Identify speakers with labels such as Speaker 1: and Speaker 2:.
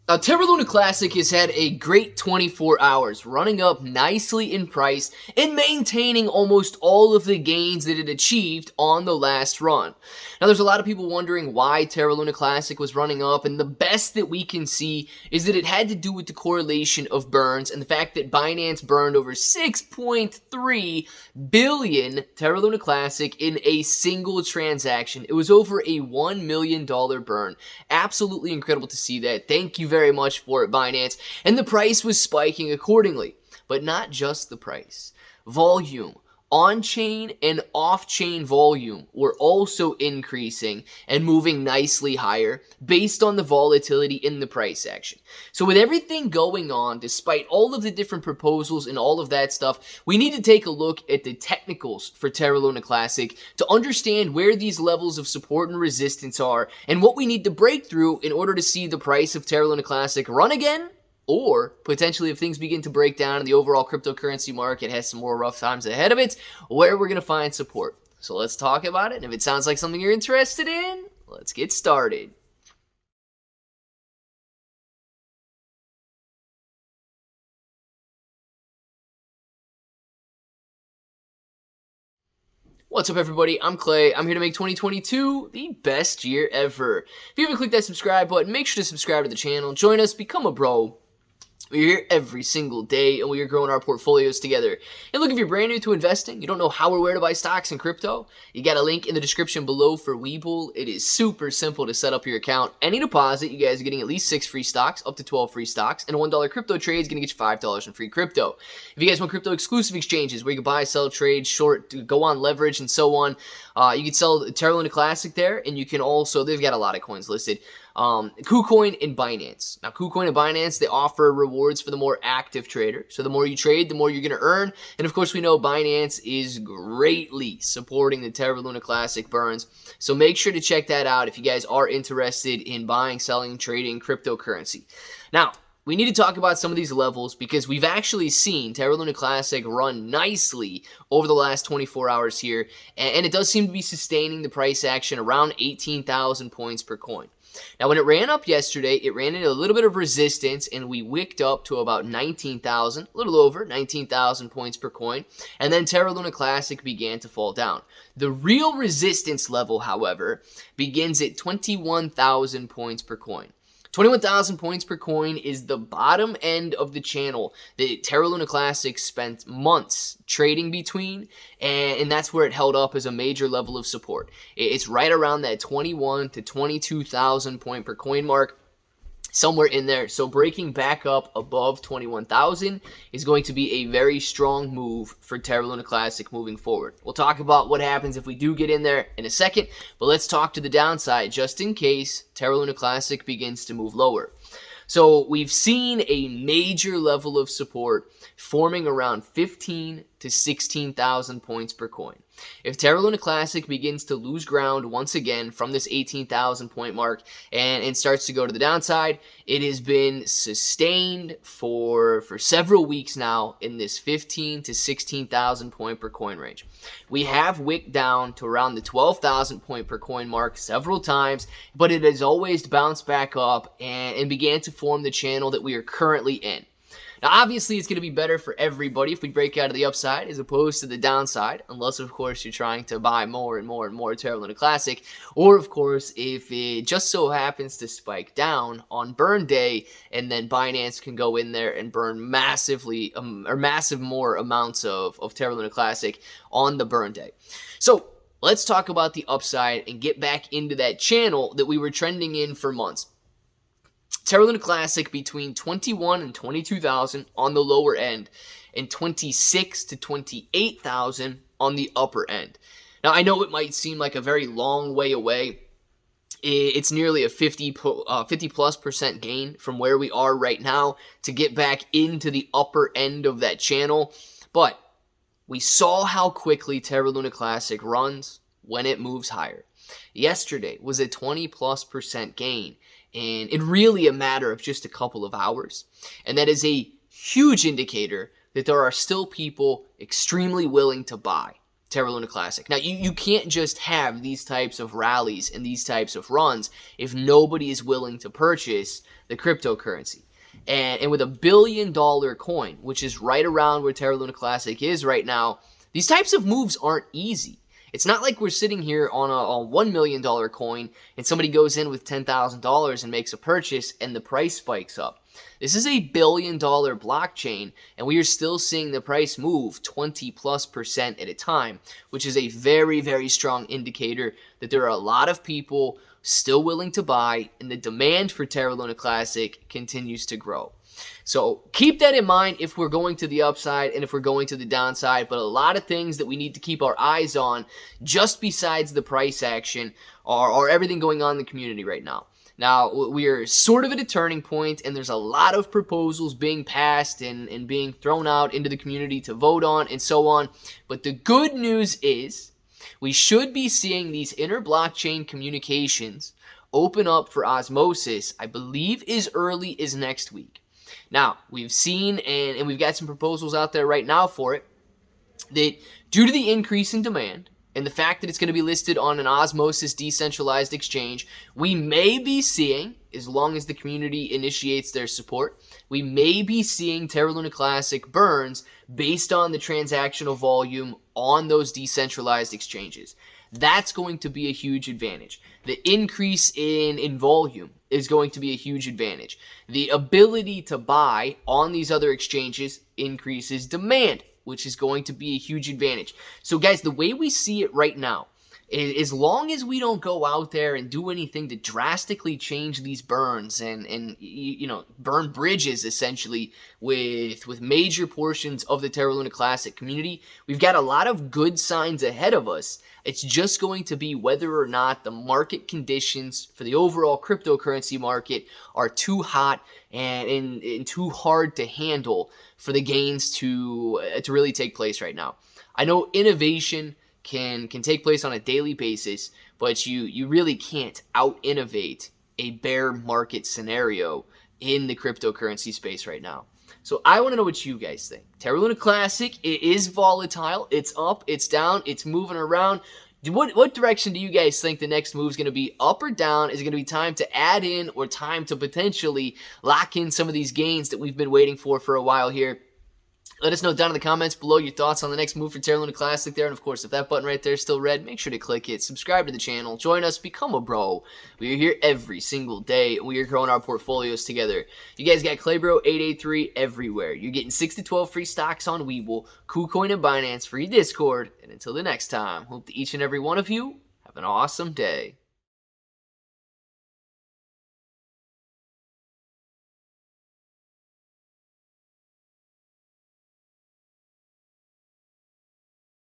Speaker 1: Now, Terra Luna Classic has had a great 24 hours, running up nicely in price and maintaining almost all of the gains that it achieved on the last run. Now, there's a lot of people wondering why Terra Luna Classic was running up, and the best that we can see is that it had to do with the correlation of burns and the fact that Binance burned over 6.3 billion Terra Luna Classic in a single transaction. It was over a $1 million burn. Absolutely incredible to see that. Thank you very much for it, Binance. And the price was spiking accordingly. But not just the price. Volume, on-chain and off-chain volume were also increasing and moving nicely higher based on the volatility in the price action. So with everything going on, despite all of the different proposals and all of that stuff, we need to take a look at the technicals for Terra Luna Classic to understand where these levels of support and resistance are and what we need to break through in order to see the price of Terra Luna Classic run again, or potentially if things begin to break down and the overall cryptocurrency market has some more rough times ahead of it, where we're going to find support. So let's talk about it, and if it sounds like something you're interested in, let's get started. What's up, everybody? I'm Clay. I'm here to make 2022 the best year ever. If you haven't clicked that subscribe button, make sure to subscribe to the channel. Join us, become a bro. We're here every single day, and we are growing our portfolios together. And look, if you're brand new to investing, you don't know how or where to buy stocks in crypto, you got a link in the description below for Webull. It is super simple to set up your account. Any deposit, you guys are getting at least 6 free stocks, up to 12 free stocks, and a $1 crypto trade is going to get you $5 in free crypto. If you guys want crypto exclusive exchanges where you can buy, sell, trade, short, go on leverage, and so on, you can sell Terra Luna Classic there, and you can also, they've got a lot of coins listed. KuCoin and Binance. Now, KuCoin and Binance, they offer rewards for the more active trader. So the more you trade, the more you're going to earn. And of course, we know Binance is greatly supporting the Terra Luna Classic burns. So make sure to check that out if you guys are interested in buying, selling, trading cryptocurrency. Now, we need to talk about some of these levels because we've actually seen Terra Luna Classic run nicely over the last 24 hours here. And it does seem to be sustaining the price action around 18,000 points per coin. Now, when it ran up yesterday, it ran into a little bit of resistance, and we wicked up to about 19,000, a little over 19,000 points per coin, and then Terra Luna Classic began to fall down. The real resistance level, however, begins at 21,000 points per coin. 21,000 points per coin is the bottom end of the channel that Terra Luna Classic spent months trading between, and that's where it held up as a major level of support. It's right around that 21 to 22,000 point per coin mark, somewhere in there. So breaking back up above 21,000 is going to be a very strong move for Terra Luna Classic moving forward. We'll talk about what happens if we do get in there in a second, but let's talk to the downside just in case Terra Luna Classic begins to move lower. So we've seen a major level of support forming around 15 to 16,000 points per coin. If Terra Luna Classic begins to lose ground once again from this 18,000 point mark and starts to go to the downside, it has been sustained for several weeks now in this 15 to 16,000 point per coin range. We have wicked down to around the 12,000 point per coin mark several times, but it has always bounced back up and began to form the channel that we are currently in. Now, obviously, it's going to be better for everybody if we break out of the upside as opposed to the downside, unless, of course, you're trying to buy more and more and more Terra Luna Classic, or, of course, if it just so happens to spike down on burn day, and then Binance can go in there and burn massive more amounts of Terra Luna Classic on the burn day. So, let's talk about the upside and get back into that channel that we were trending in for months. Terra Luna Classic between 21 and 22,000 on the lower end and 26 to 28,000 on the upper end. Now, I know it might seem like a very long way away. It's nearly a 50+% gain from where we are right now to get back into the upper end of that channel. But we saw how quickly Terra Luna Classic runs when it moves higher. Yesterday was a 20+% gain, and in really a matter of just a couple of hours. And that is a huge indicator that there are still people extremely willing to buy. Terra Luna Classic. Now, you can't just have these types of rallies and these types of runs if nobody is willing to purchase the cryptocurrency. And with $1 billion coin, which is right around where Terra Luna Classic is right now, these types of moves aren't easy. It's not like we're sitting here on a $1 million coin and somebody goes in with $10,000 and makes a purchase and the price spikes up. This is a $1 billion blockchain, and we are still seeing the price move 20+% at a time, which is a very, very strong indicator that there are a lot of people still willing to buy, and the demand for Terra Luna Classic continues to grow. So keep that in mind if we're going to the upside and if we're going to the downside, but a lot of things that we need to keep our eyes on just besides the price action are everything going on in the community right now. Now, we are sort of at a turning point, and there's a lot of proposals being passed and being thrown out into the community to vote on and so on. But the good news is we should be seeing these inter-blockchain communications open up for Osmosis, I believe, as early as next week. Now, we've seen, and we've got some proposals out there right now for it, that due to the increase in demand, and the fact that it's going to be listed on an Osmosis decentralized exchange, we may be seeing, as long as the community initiates their support, we may be seeing Terra Luna Classic burns based on the transactional volume on those decentralized exchanges. That's going to be a huge advantage. The increase in volume is going to be a huge advantage. The ability to buy on these other exchanges increases demand, which is going to be a huge advantage. So guys, the way we see it right now, as long as we don't go out there and do anything to drastically change these burns and you know, burn bridges essentially with major portions of the Terra Luna Classic community, we've got a lot of good signs ahead of us. It's just going to be whether or not the market conditions for the overall cryptocurrency market are too hot and too hard to handle for the gains to really take place right now. I know innovation can take place on a daily basis, but you really can't out-innovate a bear market scenario in the cryptocurrency space right now. So I want to know what you guys think. Terra Luna Classic, it is volatile. It's up, it's down, it's moving around. What direction do you guys think the next move is going to be? Up or down? Is it going to be time to add in or time to potentially lock in some of these gains that we've been waiting for a while here? Let us know down in the comments below your thoughts on the next move for Terra Luna Classic there. And of course, if that button right there is still red, make sure to click it. Subscribe to the channel. Join us. Become a bro. We are here every single day, and we are growing our portfolios together. You guys got ClayBro 883 everywhere. You're getting 6 to 12 free stocks on Webull, KuCoin, and Binance, free Discord. And until the next time, hope that each and every one of you have an awesome day.